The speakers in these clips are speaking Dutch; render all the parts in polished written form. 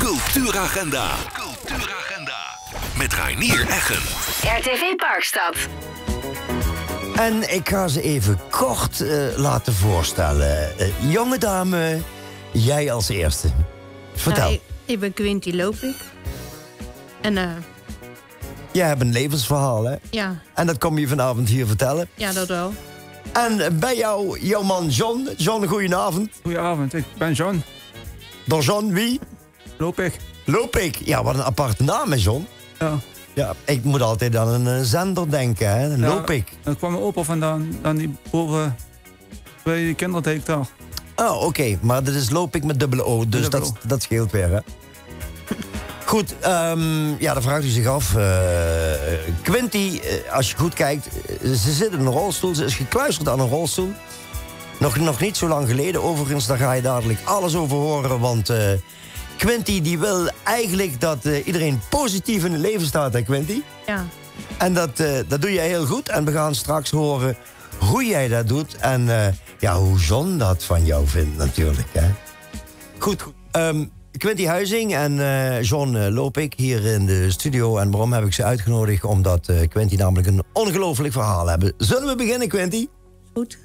Cultuuragenda. Met Reinier Eggen. RTV Parkstad. En ik ga ze even kort laten voorstellen. Jonge dame, jij als eerste. Vertel. Nou, ik ben Quinty Lopik. En Jij hebt een levensverhaal, hè? ja. En dat kom je vanavond hier vertellen. Ja, dat wel. En bij jou, jouw man John. John, goedenavond. Goedenavond, ik ben John. Door John wie? Lopik. Lopik. Ja, wat een aparte naam, hè, John? Ja. Ja, ik moet altijd aan een zender denken, hè? Lopik. Daar kwam mijn opa vandaan, dan die boven bij die kinderdijk daar. Oh, oké. Maar dit is Lopik met dubbele O, dus Dubbele O. dat scheelt weer, hè? Goed, ja, dan vraagt u zich af. Quinty, als je goed kijkt, ze zit in een rolstoel. Ze is gekluisterd aan een rolstoel. Nog niet zo lang geleden. Overigens, daar ga je dadelijk alles over horen. Want Quinty die wil eigenlijk dat iedereen positief in het leven staat, hè Quinty? Ja. En dat doe jij heel goed. En we gaan straks horen hoe jij dat doet. En ja, hoe John dat van jou vindt natuurlijk, hè? Goed. Quinty Huizing en John Lopik hier in de studio. En waarom heb ik ze uitgenodigd? Omdat Quinty namelijk een ongelooflijk verhaal hebben. Zullen we beginnen, Quinty? Goed.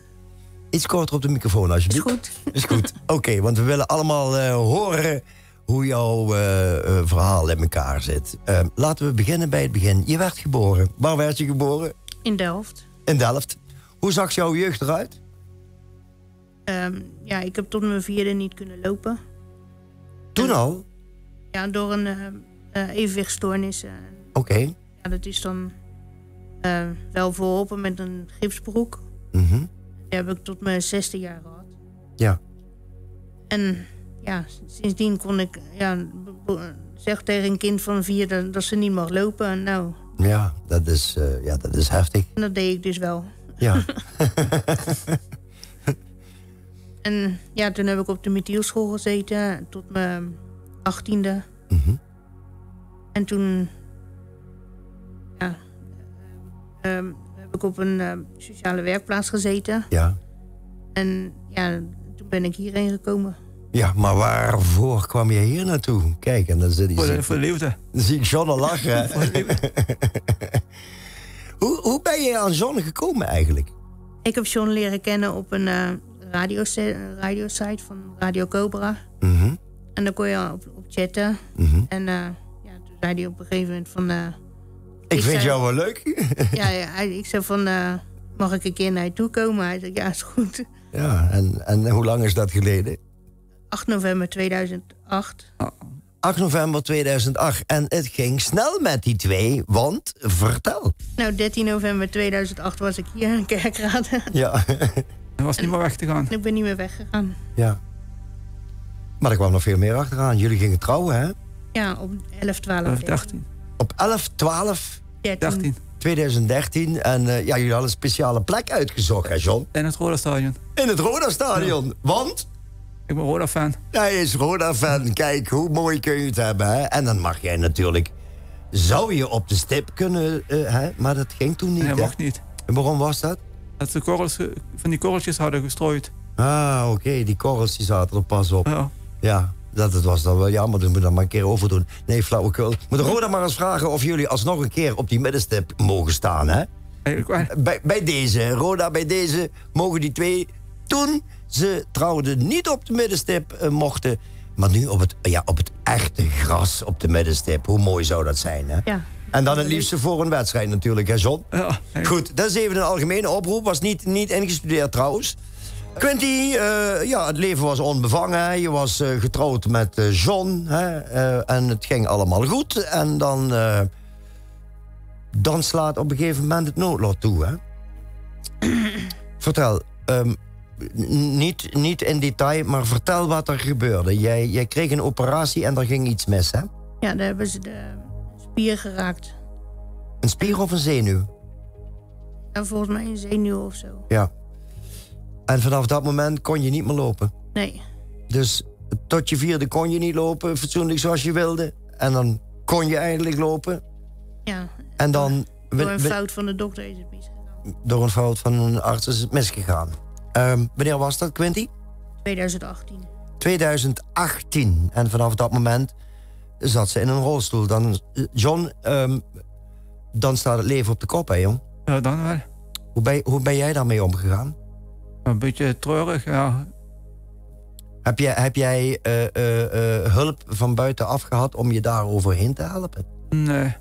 Iets korter op de microfoon, alsjeblieft. Is goed. Is goed. Oké, want we willen allemaal horen hoe jouw verhaal in elkaar zit. Laten we beginnen bij het begin. Je werd geboren. Waar werd je geboren? In Delft. In Delft. Hoe zag jouw jeugd eruit? Ja, ik heb tot mijn 4e niet kunnen lopen. Toen al? Ja, door een evenwichtstoornis. Oké. Ja, dat is dan wel verholpen met een gipsbroek. Mhm. Die heb ik tot mijn 6e jaar gehad. Ja. En ja, sindsdien kon ik zeg tegen een kind van 4 dat ze niet mag lopen. En nou, Ja, dat is heftig. en dat deed ik dus wel. Ja. En ja, toen heb ik op de Mithielschool gezeten tot mijn 18e. Mhm. En toen heb ik op een sociale werkplaats gezeten. Ja. En ja, toen ben ik hierheen gekomen. Ja, maar waarvoor kwam je hier naartoe? Kijk, en dan zit hij. Voor de liefde. Dan zie ik John al lachen. Hoe ben je aan John gekomen eigenlijk? Ik heb John leren kennen op een radiosite van Radio Cobra. Mhm. En dan kon je op chatten. Mhm. En toen zei hij op een gegeven moment van... Ik vind zei- jou wel leuk. ja, ik zei van, mag ik een keer naar je toe komen? Hij zei, ja, is goed. Ja, en hoe lang is dat geleden? 8 november 2008. 8 november 2008. En het ging snel met die twee, want vertel. Nou, 13 november 2008 was ik hier in Kerkrade. Ja. Hij was niet meer weg te gaan. En ik ben niet meer weggegaan. Ja. Maar er kwam nog veel meer achteraan. Jullie gingen trouwen, hè? Ja, op 11, 12, 13. Op 11, 12, 13. 2013. En ja, jullie hadden een speciale plek uitgezocht, hè, John? In het Roda Stadion. In het Roda-stadion. Want Ik ben Roda-fan. hij is Roda-fan. Kijk, hoe mooi kun je het hebben, hè? En dan mag jij natuurlijk... Zou je op de stip kunnen, hè? Maar dat ging toen niet, Nee, hè? mag niet. En waarom was dat? Dat ze korrels, van die korreltjes hadden gestrooid. Ah, oké, die korrels die zaten er pas op. Ja. Ja, dat was dan wel jammer. Dus moet dat maar een keer overdoen. Nee, flauwekul. Moet Roda maar eens vragen of jullie alsnog een keer op die middenstip mogen staan, hè? Eigenlijk wel. Bij deze, Roda, bij deze mogen die twee... Toen ze trouwden niet op de middenstip mochten... maar nu op het echte gras op de middenstip. Hoe mooi zou dat zijn, hè? Ja. En dan het liefste voor een wedstrijd natuurlijk, hè, John? Ja. Goed, dat is even een algemene oproep. Was niet ingestudeerd trouwens. Quinty, ja, het leven was onbevangen. Hè. Je was getrouwd met John. Hè, en het ging allemaal goed. En dan slaat op een gegeven moment het noodlot toe, hè? Vertel, niet in detail, maar vertel wat er gebeurde. Jij kreeg een operatie en er ging iets mis, hè? Ja, daar hebben ze de spier geraakt. Een spier of een zenuw? En volgens mij een zenuw of zo. Ja. En vanaf dat moment kon je niet meer lopen. Nee. Dus tot je 4e kon je niet lopen, fatsoenlijk zoals je wilde. En dan kon je eindelijk lopen. Ja. En dan... Door een fout van de dokter is het misgegaan. Door een fout van een arts is het misgegaan. Wanneer was dat, Quinty? 2018. 2018. En vanaf dat moment zat ze in een rolstoel. Dan, John, dan staat het leven op de kop, hè, jong? Ja, dan wel. Hoe ben jij daarmee omgegaan? Een beetje treurig, ja. Heb jij hulp van buitenaf gehad om je daar overheen te helpen? Nee.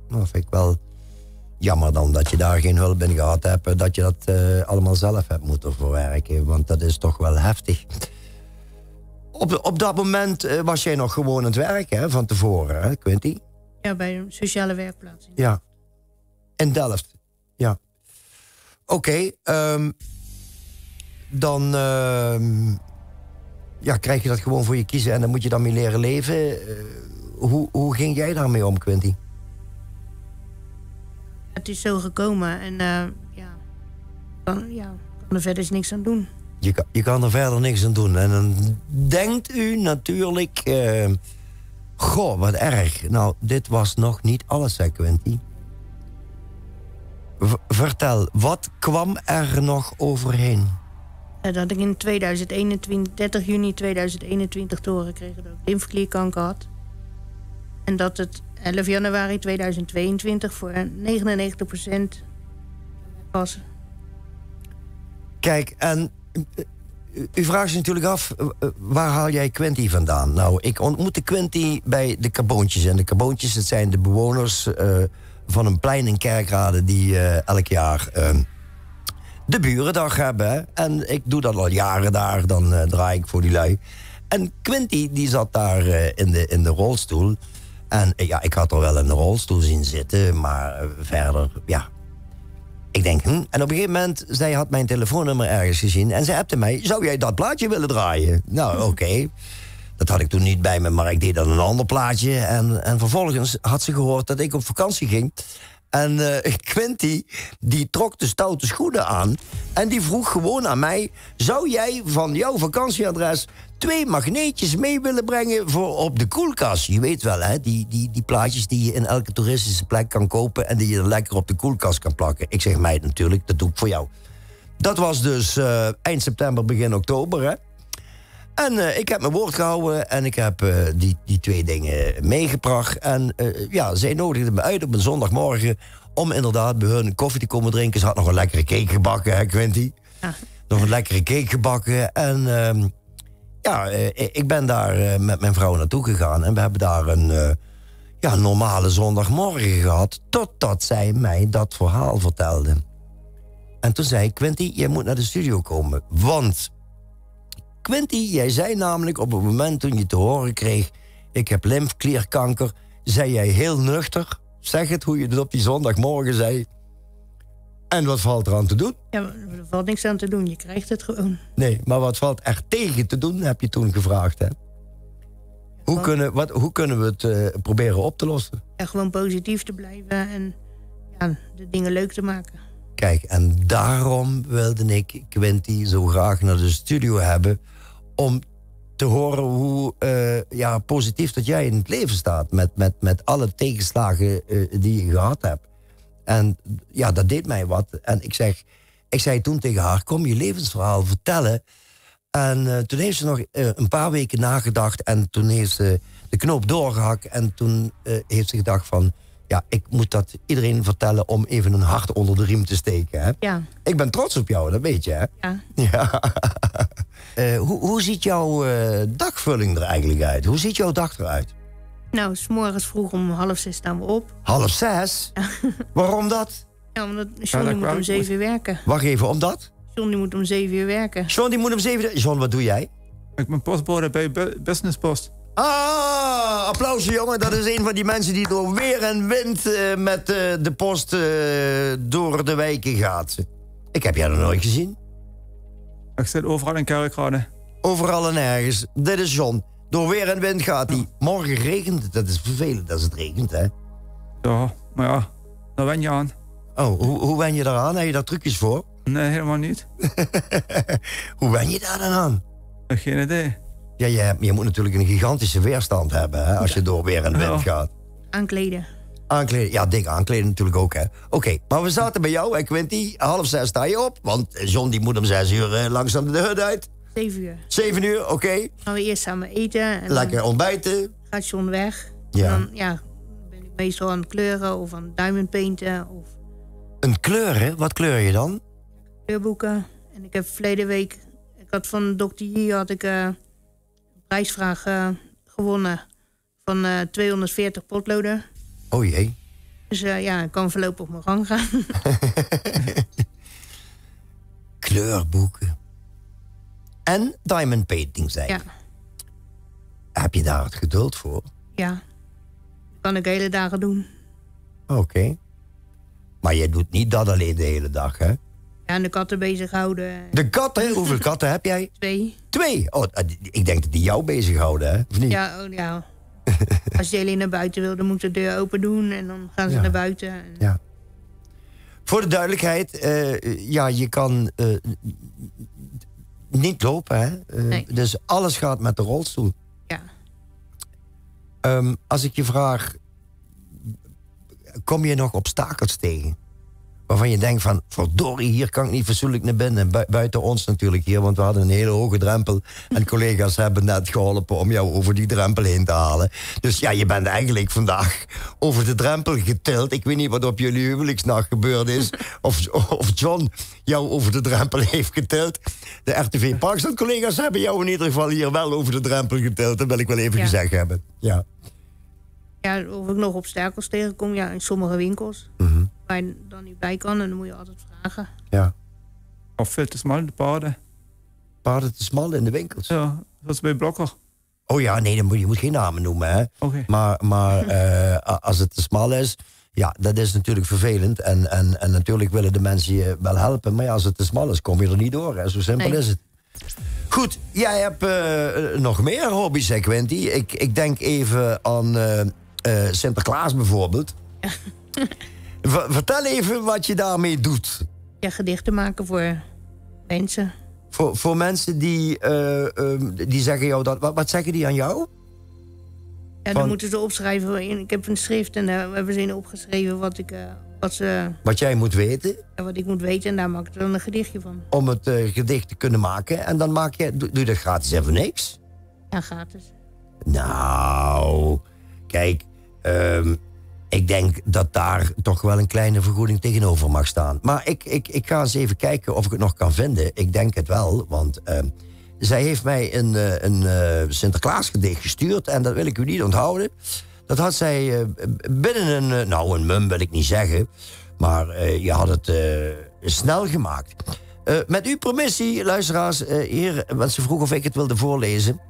Nou, vind ik wel jammer dan dat je daar geen hulp in gehad hebt. Dat je dat allemaal zelf hebt moeten verwerken. Want dat is toch wel heftig. Op dat moment was jij nog gewoon aan het werken, hè, van tevoren, hè, Quinty? Ja, bij een sociale werkplaats. Ja. In Delft. Ja. Oké, dan krijg je dat gewoon voor je kiezen en dan moet je dan mee leren leven. Hoe ging jij daarmee om, Quinty? Het is zo gekomen en kan er verder niks aan doen. Je kan er verder niks aan doen. En dan denkt u natuurlijk... goh, wat erg. Nou, dit was nog niet alles, hè, Quinty. Vertel, wat kwam er nog overheen? Dat ik in 30 juni 2021 te horen kreeg dat ik lymfeklierkanker had. En dat het 11 januari 2022 voor 99% was. Kijk, en u vraagt zich natuurlijk af, waar haal jij Quinty vandaan? Nou, ik ontmoette Quinty bij de Kaboontjes. En de Kaboontjes, het zijn de bewoners van een plein in Kerkrade die elk jaar de Burendag hebben. Hè? En ik doe dat al jaren daar, dan draai ik voor die lui. En Quinty, die zat daar in de rolstoel. En ja, ik had er wel in de rolstoel zien zitten, maar verder, ja. Ik denk, En op een gegeven moment, zij had mijn telefoonnummer ergens gezien en ze appte mij, zou jij dat plaatje willen draaien? Nou, oké. Dat had ik toen niet bij me, maar ik deed dan een ander plaatje. En vervolgens had ze gehoord dat ik op vakantie ging. En Quinty, die trok de stoute schoenen aan. En die vroeg gewoon aan mij, zou jij van jouw vakantieadres 2 magneetjes mee willen brengen voor op de koelkast? Je weet wel, hè, die plaatjes die je in elke toeristische plek kan kopen en die je lekker op de koelkast kan plakken. Ik zeg, meid, natuurlijk, dat doe ik voor jou. Dat was dus eind september, begin oktober, hè. En ik heb mijn woord gehouden en ik heb die 2 dingen meegebracht. En zij nodigde me uit op een zondagmorgen om inderdaad bij hun koffie te komen drinken. Ze had nog een lekkere cake gebakken, hè, Quinty? Ja. Nog een lekkere cake gebakken. En ik ben daar met mijn vrouw naartoe gegaan. En we hebben daar een normale zondagmorgen gehad. Totdat zij mij dat verhaal vertelde. En toen zei ik, Quinty, jij moet naar de studio komen. Want... Quinty, jij zei namelijk op het moment toen je te horen kreeg... ik heb lymfeklierkanker, zei jij heel nuchter... zeg het hoe je het op die zondagmorgen zei... en wat valt er aan te doen? Ja, er valt niks aan te doen, je krijgt het gewoon. Nee, maar wat valt er tegen te doen, heb je toen gevraagd, hè? Hoe kunnen we het proberen op te lossen? Ja, gewoon positief te blijven en de dingen leuk te maken. Kijk, en daarom wilde ik Quinty zo graag naar de studio hebben... om te horen hoe positief dat jij in het leven staat... met alle tegenslagen die je gehad hebt. En ja, dat deed mij wat. En ik zei toen tegen haar, kom je levensverhaal vertellen. En toen heeft ze nog een paar weken nagedacht... en toen heeft ze de knoop doorgehakt... en toen heeft ze gedacht van... ja, ik moet dat iedereen vertellen om even een hart onder de riem te steken. Hè? Ja. Ik ben trots op jou, dat weet je, hè? Ja. Hoe ziet jouw dagvulling er eigenlijk uit? Hoe ziet jouw dag eruit? Nou, 's morgens vroeg om 5:30 staan we op. 5:30? Ja. Waarom dat? Ja, omdat John moet om 7 uur werken. Wacht even, omdat? John die moet om 7 uur werken. John die moet om 7 uur... John, wat doe jij? Ik ben postbode bij Business Post. Ah, applausje jongen. Dat is een van die mensen die door weer en wind met de post door de wijken gaat. Ik heb jij nog nooit gezien. Ik zit overal in Kerkrade. Overal en ergens. Dit is John. Door weer en wind gaat hij. Morgen regent het. Dat is vervelend als het regent, hè? Ja, maar ja, daar wen je aan. Oh, hoe wen je daaraan? Heb je daar trucjes voor? Nee, helemaal niet. Hoe wen je daar dan aan? Geen idee. Ja, je moet natuurlijk een gigantische weerstand hebben, hè, als je door weer en wind gaat. Aankleden. Aankleden, ja, dik aankleden natuurlijk ook, hè. Oké, maar we zaten bij jou, hè, Quinty. 5:30 sta je op, want John die moet om 6 uur langzaam de hut uit. 7 uur. 7 uur, oké. Gaan we eerst samen eten. En lekker ontbijten. gaat John weg. Ja. En dan ben ik meestal aan het kleuren of aan het diamond painten. Of Een kleur, hè? Wat kleur je dan? kleurboeken. En ik heb verleden week... Ik had van Dr. J had ik een prijsvraag gewonnen van 240 potloden. Oh jee. Dus ik kan voorlopig op mijn gang gaan. Kleurboeken. En diamond painting, zei je. Ja. Heb je daar het geduld voor? Ja. Dat kan ik hele dagen doen. Oké. Maar je doet niet dat alleen de hele dag, hè? Ja, en de katten bezighouden. De katten, hoeveel katten heb jij? 2. 2? Oh, ik denk dat die jou bezighouden, hè? Of niet? Ja. Als jullie naar buiten wil, dan moet de deur open doen. En dan gaan ze naar buiten. En... Ja. Voor de duidelijkheid, je kan niet lopen, hè? Nee. Dus alles gaat met de rolstoel. Ja. Als ik je vraag, kom je nog obstakels tegen? Waarvan je denkt van, verdorie, hier kan ik niet fatsoenlijk naar binnen. Buiten ons natuurlijk hier, want we hadden een hele hoge drempel. En collega's hebben net geholpen om jou over die drempel heen te halen. Dus ja, je bent eigenlijk vandaag over de drempel getild. Ik weet niet wat op jullie huwelijksnacht gebeurd is. Of John jou over de drempel heeft getild. De RTV Parkstad collega's hebben jou in ieder geval hier wel over de drempel getild. Dat wil ik wel even gezegd hebben. Ja. Ja, of ik nog obstakels tegenkom, in sommige winkels. Waar je dan niet bij kan en dan moet je altijd vragen. Ja. Of veel te smal, de paden. Paden te smal in de winkels. Ja, dat is bij Blokker. Oh ja, nee, je moet geen namen noemen, hè. Oké. Maar als het te smal is, ja, dat is natuurlijk vervelend. En natuurlijk willen de mensen je wel helpen. Maar ja, als het te smal is, kom je er niet door, hè. Zo simpel is het. Goed, jij hebt nog meer hobby's, hè, Quinty. Ik denk even aan Sinterklaas bijvoorbeeld. Vertel even wat je daarmee doet. Ja, gedichten maken voor mensen. Voor mensen die zeggen jou dat... Wat zeggen die aan jou? Ja, dan moeten ze opschrijven. Ik heb een schrift en daar hebben ze in opgeschreven wat jij moet weten. Wat ik moet weten en daar maak ik dan een gedichtje van. Om het gedicht te kunnen maken. En dan doe je dat gratis en voor niks? Ja, gratis. Nou, kijk... ik denk dat daar toch wel een kleine vergoeding tegenover mag staan. Maar ik ga eens even kijken of ik het nog kan vinden. Ik denk het wel, want zij heeft mij een Sinterklaasgedicht gestuurd. En dat wil ik u niet onthouden. Dat had zij binnen een mum wil ik niet zeggen. Maar je had het snel gemaakt. Met uw permissie, luisteraars, hier, want ze vroeg of ik het wilde voorlezen.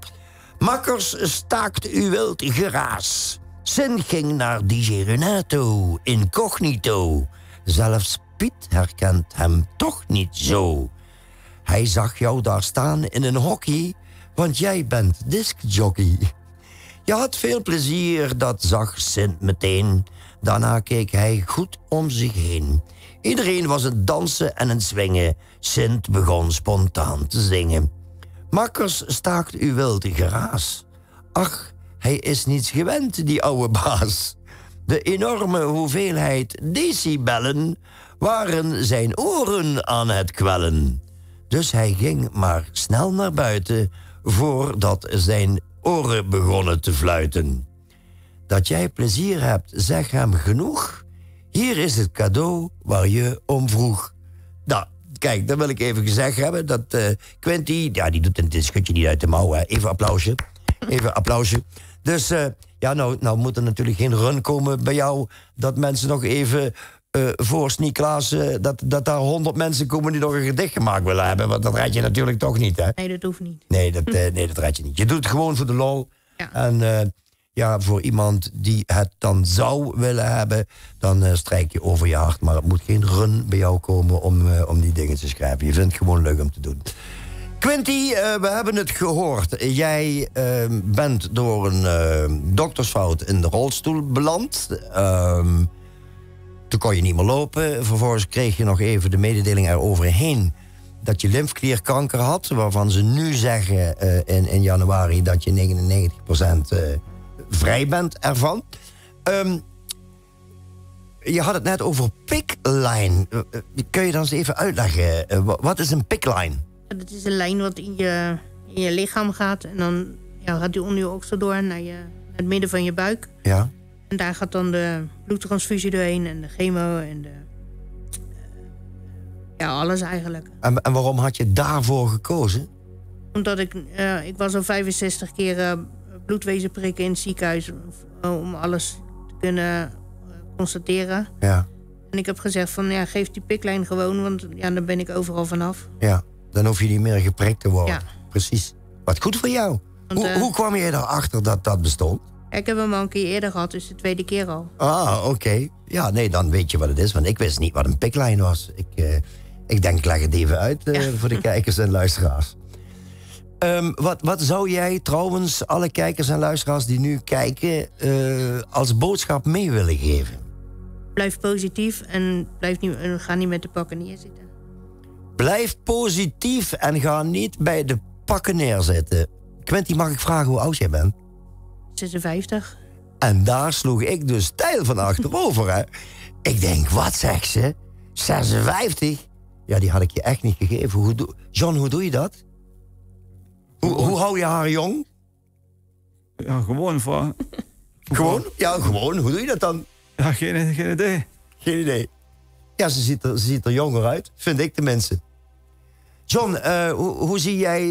Makkers, staakt uw wild geraas. Sin ging naar DJ Renato, incognito. Zelfs Piet herkent hem toch niet zo. Hij zag jou daar staan in een hockey, want jij bent discjockey. Je had veel plezier, dat zag Sint meteen. Daarna keek hij goed om zich heen. Iedereen was het dansen en het swingen. Sint begon spontaan te zingen. Makkers, staakt uw wilde geraas. Ach, hij is niets gewend, die oude baas. De enorme hoeveelheid decibellen waren zijn oren aan het kwellen. Dus hij ging maar snel naar buiten voordat zijn oren begonnen te fluiten. Dat jij plezier hebt, zeg hem genoeg. Hier is het cadeau waar je om vroeg. Nou, kijk, dat wil ik even gezegd hebben. Dat Quinty, ja, die doet een schutje niet uit de mouw. Hè. Even applausje. Even applausje. Dus nou moet er natuurlijk geen run komen bij jou... dat mensen nog even voor Sint-Niklaas... dat daar 100 mensen komen die nog een gedicht gemaakt willen hebben. Want dat red je natuurlijk toch niet, hè? Nee, dat hoeft niet. Nee, dat red je niet. Je doet het gewoon voor de lol. Ja. En voor iemand die het dan zou willen hebben... dan strijk je over je hart. Maar het moet geen run bij jou komen om die dingen te schrijven. Je vindt het gewoon leuk om te doen. Quinty, we hebben het gehoord. Jij bent door een doktersfout in de rolstoel beland. Toen kon je niet meer lopen. Vervolgens kreeg je nog even de mededeling eroverheen... dat je lymfeklierkanker had. Waarvan ze nu zeggen in januari dat je 99% vrij bent ervan. Je had het net over PICC-line. Kun je dan eens even uitleggen? Wat is een PICC-line? Dat is een lijn wat in je lichaam gaat. En dan gaat die onder je oksel door naar je het midden van je buik. Ja. En daar gaat dan de bloedtransfusie doorheen en de chemo en de... ja, alles eigenlijk. En waarom had je daarvoor gekozen? Omdat ik was al 65 keer bloedwezen prikken in het ziekenhuis... om alles te kunnen constateren. Ja. En ik heb gezegd van, ja, geef die piklijn gewoon... want ja, dan ben ik overal vanaf. Ja, dan hoef je niet meer geprikt te worden. Ja. Precies. Wat goed voor jou. Want, Hoe kwam je erachter dat dat bestond? Ik heb hem al een keer eerder gehad, dus de tweede keer al. Ah, oké. Ja, nee, dan weet je wat het is. Want ik wist niet wat een piklijn was. Ik denk, leg het even uit voor de kijkers en luisteraars. Wat zou jij trouwens alle kijkers en luisteraars die nu kijken... als boodschap mee willen geven? Blijf positief en ga niet met de pakken neerzitten. Blijf positief en ga niet bij de pakken neerzitten. Quenty, mag ik vragen hoe oud jij bent? 56. En daar sloeg ik dus stijl van achterover, hè. Ik denk, wat zegt ze? 56? Ja, die had ik je echt niet gegeven. John, hoe doe je dat? Hoe hou je haar jong? Ja, gewoon voor... Gewoon? Ja, gewoon. Hoe doe je dat dan? Ja, geen idee. Geen idee. Ja, ze ziet er jonger uit. Vind ik tenminste. John, hoe zie jij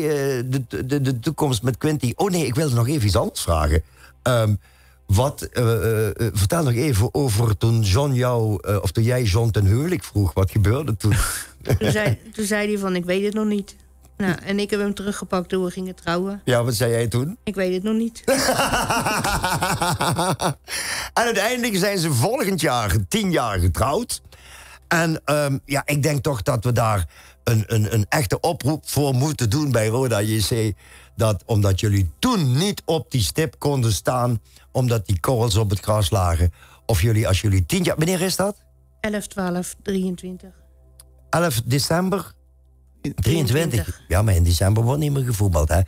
de toekomst met Quenty? Oh nee, ik wilde nog even iets anders vragen. Vertel nog even over toen John toen jij John ten huwelijk vroeg. Wat gebeurde toen? Toen zei hij van, ik weet het nog niet. Nou, en ik heb hem teruggepakt toen we gingen trouwen. Ja, wat zei jij toen? Ik weet het nog niet. En uiteindelijk zijn ze volgend jaar 10 jaar getrouwd. En ik denk toch dat we daar een echte oproep voor moeten doen bij Roda JC. Dat omdat jullie toen niet op die stip konden staan, omdat die korrels op het gras lagen. Of jullie, als jullie 10 jaar... Wanneer is dat? 11, 12, 23. 11 december 23. Ja, maar in december wordt niet meer gevoetbald, hè.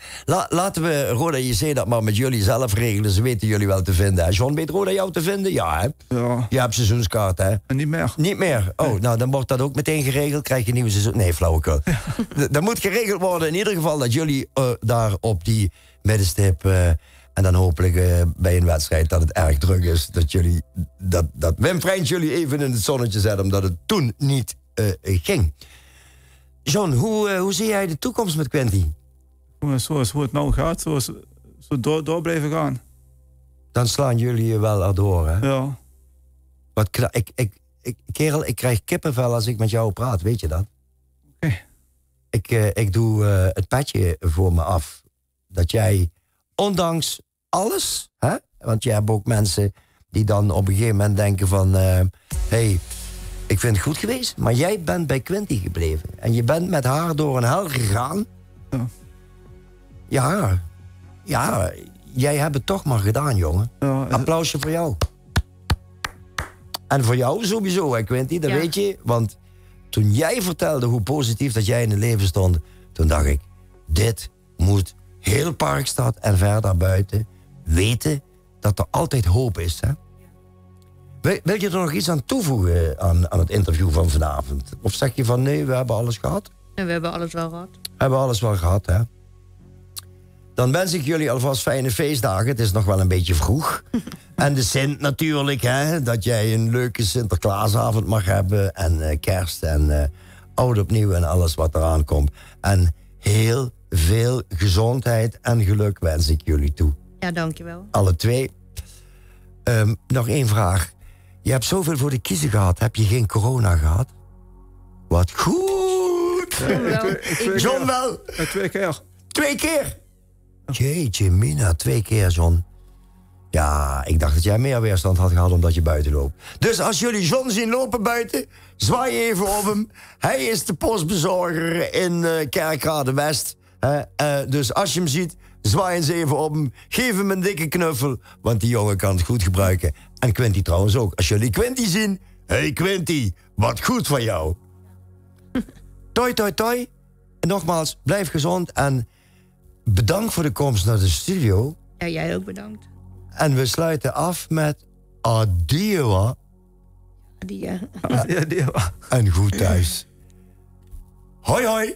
Laten we Roda JC dat maar met jullie zelf regelen. Ze weten jullie wel te vinden, hè. John, weet Roda jou te vinden? Ja, hè? Ja. Je hebt seizoenskaart, hè? En niet meer. Niet meer? Oh, nou, dan wordt dat ook meteen geregeld. Krijg je een nieuwe seizoen... Nee, flauwekul. Dat moet geregeld worden in ieder geval dat jullie daar op die middenstip... en dan hopelijk bij een wedstrijd dat het erg druk is. Dat jullie... Dat Wim Frijns jullie even in het zonnetje zet, omdat het toen niet ging. John, hoe zie jij de toekomst met Quenty? Zoals hoe het nou gaat, zo door blijven gaan. Dan slaan jullie je wel erdoor, hè? Ja. Kerel, ik krijg kippenvel als ik met jou praat, weet je dat? Oké. Ik doe het petje voor me af. Dat jij, ondanks alles, hè? Want je hebt ook mensen die dan op een gegeven moment denken van... hey, ik vind het goed geweest, maar jij bent bij Quenty gebleven. En je bent met haar door een hel gegaan. Ja. Ja, jij hebt het toch maar gedaan, jongen. Ja, applausje voor jou. En voor jou sowieso, hè, Quenty, dat weet je. Want toen jij vertelde hoe positief dat jij in het leven stond... toen dacht ik, dit moet heel Parkstad en verder buiten weten dat er altijd hoop is, hè? Wil je er nog iets aan toevoegen aan het interview van vanavond? Of zeg je van nee, we hebben alles gehad? En we hebben alles wel gehad. Hebben we alles wel gehad, hè? Dan wens ik jullie alvast fijne feestdagen. Het is nog wel een beetje vroeg. En de Sint natuurlijk, hè? Dat jij een leuke Sinterklaasavond mag hebben. En kerst en oud opnieuw en alles wat eraan komt. En heel veel gezondheid en geluk wens ik jullie toe. Ja, dankjewel. Alle twee. Nog één vraag. Je hebt zoveel voor de kiezer gehad. Heb je geen corona gehad? Wat goed! John wel? 2 keer. 2 keer? Jeetje mina, 2 keer, John. Ja, ik dacht dat jij meer weerstand had gehad omdat je buiten loopt. Dus als jullie John zien lopen buiten, zwaai even op hem. Hij is de postbezorger in Kerkrade West. Dus als je hem ziet, zwaai eens even op hem. Geef hem een dikke knuffel, want die jongen kan het goed gebruiken. En Quenty trouwens ook. Als jullie Quenty zien, hey Quenty, wat goed van jou. Toi, toi, toi. En nogmaals, blijf gezond en bedankt voor de komst naar de studio. Ja, jij ook bedankt. En we sluiten af met adieu. Die, En goed thuis. Hoi, hoi.